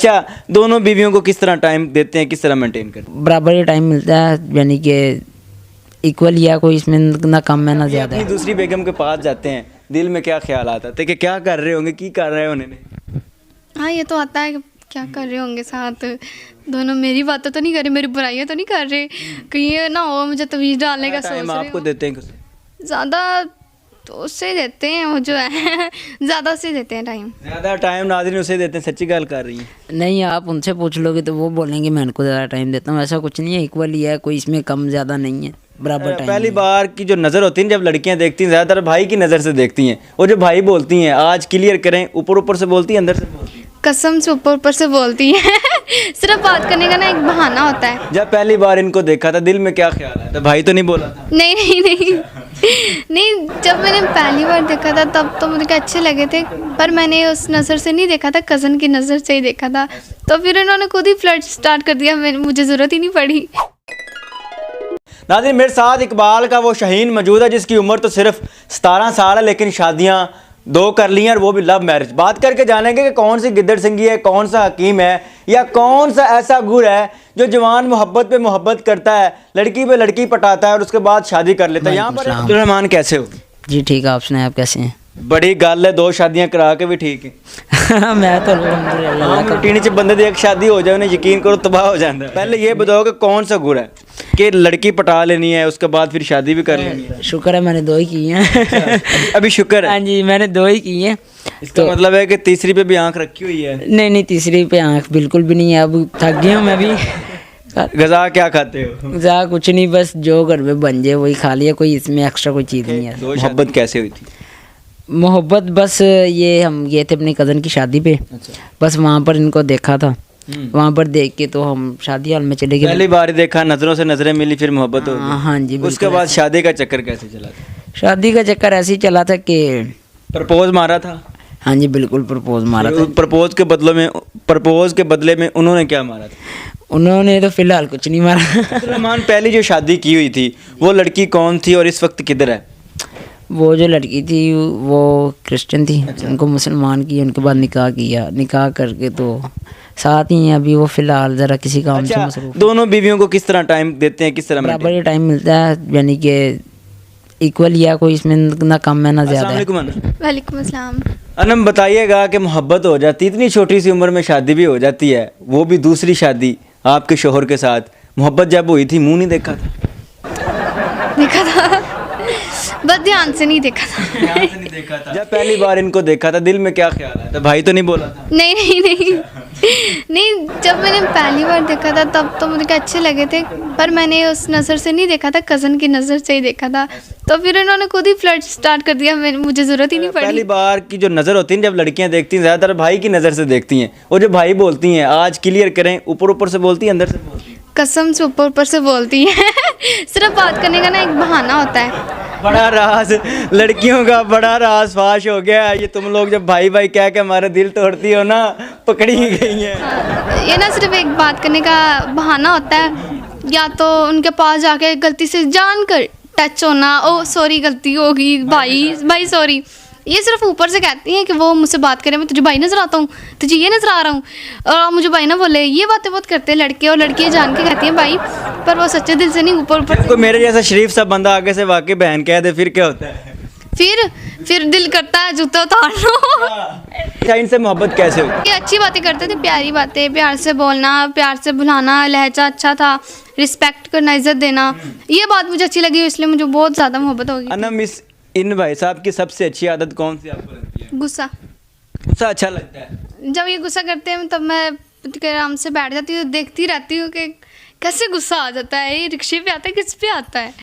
अच्छा, दोनों बीवियों को किस तरह टाइम देते हैं, किस तरह मेंटेन करते हैं? बराबर ही टाइम मिलता है, यानी कि इक्वल ही है, कोई इसमें ना कम है ना ज़्यादा अपनी है। दूसरी बेगम के पास जाते हैं, दिल में क्या ख्याल आता है कि क्या कर रहे होंगे, की कर रहे होने? हाँ, ये तो आता है कि क्या कर रहे होंगे साथ, दोनों मेरी बातें तो नहीं कर रहे, मेरी बुराइयां तो नहीं कर रहे, कहीं ये ना हो मुझे तवीज़ डालने का सोच टाइम रहे आपको हो। देते हैं किसे? ज़्यादा तो उससे देते हैं, वो जो है ज़्यादा उससे देते हैं टाइम। ज़्यादा टाइम नाज़रीन उसे देते हैं, सच्ची गल कर रही हैं। नहीं, आप उनसे पूछ लोगे तो वो बोलेंगे मैं इनको ज़्यादा टाइम देता हूँ। ऐसा कुछ नहीं है, इक्वल ही है, कोई इसमें कम ज़्यादा नहीं है, बराबर टाइम। पहली बार की जो नज़र होती है जब लड़कियां देखती हैं, ज़्यादातर भाई की नज़र से देखती हैं, और जो भाई बोलती हैं, आज क्लियर करें, ऊपर ऊपर से बोलती हैं, अंदर से बोलती हैं? कसम से ऊपर ऊपर से बोलती है सिर्फ बात करने का ना एक बहाना होता है। जब पहली बार इनको देखा था, दिल में क्या ख्याल आया था? भाई तो नहीं बोला था? नहीं नहीं नहीं नहीं, जब मैंने पहली बार देखा था तब तो मुझे अच्छे लगे थे, पर मैंने उस नज़र से नहीं देखा था, कज़न की नज़र से ही देखा था, तो फिर उन्होंने खुद ही फ्लर्ट स्टार्ट कर दिया, मुझे ज़रूरत ही नहीं पड़ी। नाज़रीन, मेरे साथ इकबाल का वो शाहीन मौजूद है जिसकी उम्र तो सिर्फ 17 साल है, लेकिन शादियाँ 2 कर ली हैं, और वो भी लव मैरिज। बात करके जानेंगे कि कौन सी गिद्दड़ सिंगी है, कौन सा हकीम है, या कौन सा ऐसा गुर है जो जवान मोहब्बत पे मोहब्बत करता है, लड़की पे लड़की पटाता है और उसके बाद शादी कर लेता है। यहाँ पर अब्दुल रहमान कैसे हो? जी ठीक है, आप सुनाए, आप कैसे हैं? बड़ी गल है, 2 शादियां करा के भी ठीक है। मैं तो अल्हम्दुलिल्लाह रूटीन च बंदे दी एक शादी हो जाए, उन्हें यकीन करो तबाह हो जाता है। पहले ये बताओ कि कौन सा गुर है कि लड़की पटा लेनी है, उसके बाद फिर शादी भी कर लेनी है? शुक्र है मैंने 2 ही की हैं। अभी शुक्र है? हाँ जी, मैंने 2 ही की हैं। इसका मतलब है कि तीसरी पे भी आंख रखी हुई है? नहीं, तीसरी पे आँख बिल्कुल भी नहीं है, अब थक गया हूँ मैं भी। गजा क्या खाते हो? जा कुछ नहीं, बस जो घर में बन जाए वही खा लिया, कोई इसमें एक्स्ट्रा कोई चीज़ नहीं है। मोहब्बत कैसे हुई थी? मोहब्बत बस ये हम गए थे अपनी कज़न की शादी पे, बस वहाँ पर इनको देखा था, वहाँ पर देख के तो हम शादी हॉल में चले गए। पहली बार देखा, नजरों से नजरें मिली, फिर मोहब्बत हो गई। हाँ जी, उसके बाद शादी का चक्कर कैसे चला था? शादी का चक्कर ऐसे ही चला था कि प्रपोज मारा था? हाँ जी, बिल्कुल प्रपोज मारा था। प्रपोज के बदले में उन्होंने क्या मारा था? उन्होंने तो फिलहाल कुछ नहीं मारा। रहमान, पहली जो शादी की हुई थी वो लड़की कौन थी और इस वक्त किधर है? वो जो लड़की थी वो क्रिश्चियन थी, उनको मुसलमान किया, उनके बाद निकाह किया, निकाह करके तो साथ ही हैं अभी वो, फिलहाल ज़रा किसी काम से अच्छा, मसरूफ। दोनों बीवियों को किस तरह टाइम देते हैं, किस तरह बराबर ही टाइम मिलता है, यानी कि इक्वल ही है, कोई इसमें ना कम है ना ज़्यादा है। वालेकुम अस्सलाम। अनम, बताइएगा कि मोहब्बत हो जाती, इतनी छोटी सी उम्र में शादी भी हो जाती है, वो भी दूसरी शादी आपके शोहर के साथ। मोहब्बत जब हुई थी मुंह नहीं देखा था? देखा था, बस ध्यान से नहीं देखा था। जब पहली बार इनको देखा था, दिल में क्या ख्याल आया था? भाई तो नहीं बोला था? नहीं नहीं नहीं नहीं, जब मैंने पहली बार देखा था तब तो मुझे अच्छे लगे थे, पर मैंने उस नज़र से नहीं देखा था, कज़न की नज़र से ही देखा था, तो फिर उन्होंने खुद ही फ्लर्ट स्टार्ट कर दिया, मुझे ज़रूरत ही नहीं पड़ी। पहली बार की जो नज़र होती है जब लड़कियां देखती हैं, ज़्यादातर भाई की नज़र से देखती हैं, और जो भाई बोलती हैं, आज क्लियर करें, ऊपर ऊपर से बोलती हैं, अंदर से बोलती हैं? कसम से ऊपर ऊपर से बोलती है सिर्फ बात करने का ना एक बहाना होता है। बड़ा राज, लड़कियों का बड़ा राज फाश हो गया है। ये तुम लोग जब भाई भाई कह के हमारे दिल तोड़ती हो ना, पकड़ी गई हैं। ये ना सिर्फ एक बात करने का बहाना होता है, या तो उनके पास जाके गलती से जान कर टच होना, ओ सॉरी गलती होगी भाई सॉरी, ये सिर्फ ऊपर से कहती हैं कि वो मुझसे बात करें, मैं तुझे भाई नज़र आता हूँ, तुझे ये नज़र आ रहा हूँ, और मुझे भाई ना बोले, ये बातें बहुत करते हैं लड़के, और लड़कियाँ जान के कहती हैं भाई, पर वो सच्चे दिल से नहीं, ऊपर ऊपर। कोई मेरे जैसा शरीफ सा बंदा आगे से वाकई बहन कह दे, फिर क्या होता है? फिर दिल करता है जूता उतार लो। अच्छा, इनसे मोहब्बत कैसे हुई? ये अच्छी बातें करते थे, प्यारी बातें, प्यार से बोलना, प्यार से बुलाना, लहजा अच्छा था, रिस्पेक्ट करना, इज्जत देना, ये बात मुझे अच्छी लगी, इसलिए मुझे बहुत ज़्यादा मोहब्बत होगी। अनम, इन भाई साहब की सबसे अच्छी आदत कौन सी आपको लगती है? गुस्सा। गुस्सा अच्छा लगता है? जब ये गुस्सा करते हैं तब मैं आराम से बैठ जाती हूँ, देखती रहती हूँ कि कैसे गुस्सा आ जाता है, ये रिक्शे पे आता है, किस पे आता है।